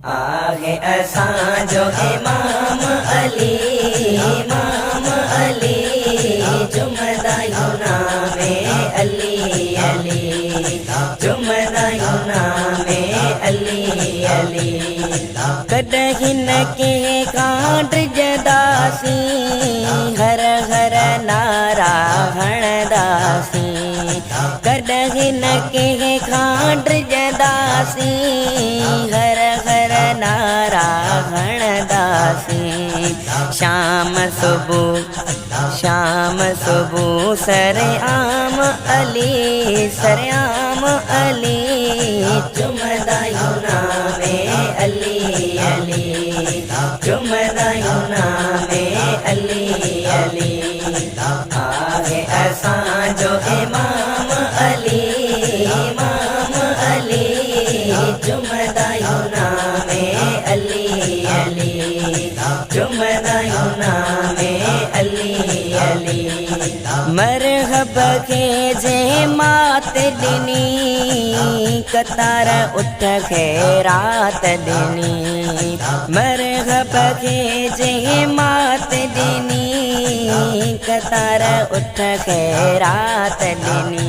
आहे असांजो इमाम अली जुमदायूं नामे अली अली जुमदायूं नामे अली अली कॾहिं न कंहिं खां ड्रिजंदासीं हर हर नारा हणंदासीं कॾहिं न कंहिं खां ड्रिजंदासीं हर हर नारा हणंदासीं शाम सुबह सरेआम अली जुमदायूं नामे अली अली जुमदायूं नामे अली अली आहे असांजो इमाम अली जुमदायूं नामे अली अली जुमदायूं नामे अली अली मरहब खे जे मात ॾिनी कतार उठ खे रात ॾिनी मरहब खे जे मात ॾिनी कतार उठ खे रात ॾिनी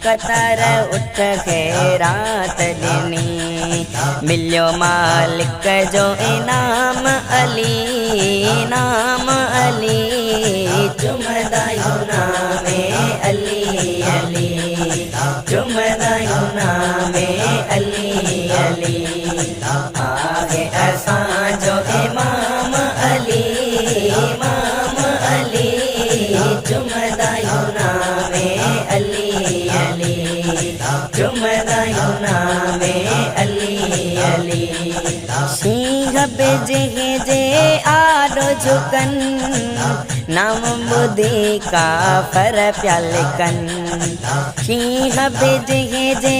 कतार उठ खे रात ॾिनी मिलियो मालिक जो इनाम अली जुमदायूं नामे अली अली जुमदायूं नामे अली अली आहे असांजो इमाम अली जुमदायूं नामे अली अली जुमदायूं नामे अली अली सिंह बिजे जे आॾो झुकन नाम ॿुधी काफ़र पिया लिकनि सिंह बिजे जे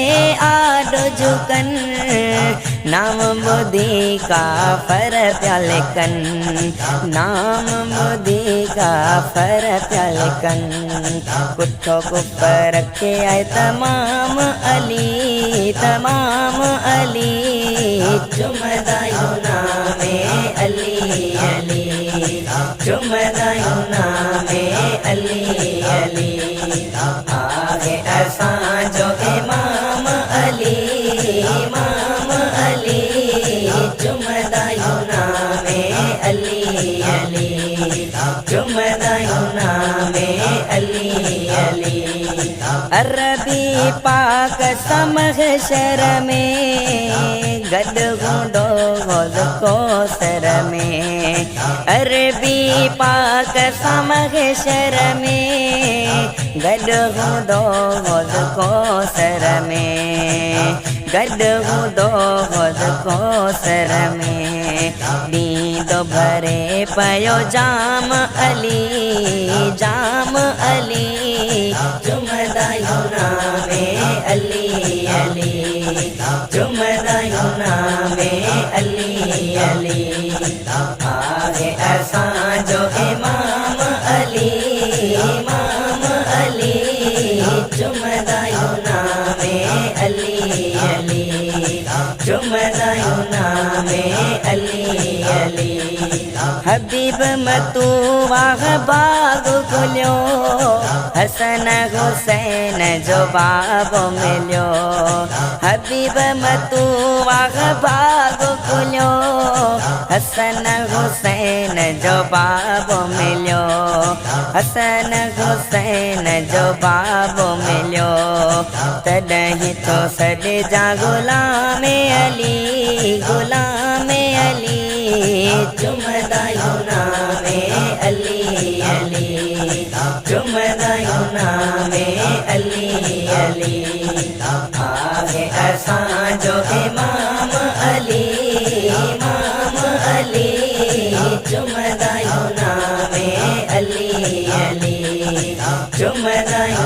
आॾो झुकन नाम ॿुधी काफ़र पिया लिकनि नाम ॿुधी काफ़र पिया लिकनि कुठो कुप रखे आहे तमाम अली जुमदायूं नामे अली अली जुमदायूं नामे अली अली आहे असांजो इमाम अली जुमदायूं नामे अली अली जुमदायूं नामे अली अली अरबी पाक समहशर में गॾु हूंदो हौज़ कौसर में अरबी पाक समहशर में गॾु हूंदो हौज़ कौसर में गॾु हूंदो हौज़ कौसर में ॾींदो भरे पियो जाम अली जुमदायूं नामे अली अली जुमदायूं नामे अली अली आहे असांजो इमाम अली जुमदायूं नामे अली अली जुमदायूं नामे अली अली हबीब मतू वाह बाग खुलियो हसन हुसैन जो बाबो मिलियो हबीब मतू वाह बाग खुलियो हसन हुसैन जो बाबो मिलियो हसन हुसैन जो बाबो मिलियो तॾहिं तो सॾिजा गुलाम अली जुमदायूं नामे अली अली जुमदायूं नामे अली अली आहे असांजो इमाम अली जुमदायूं नामे अली अली जुमदायूं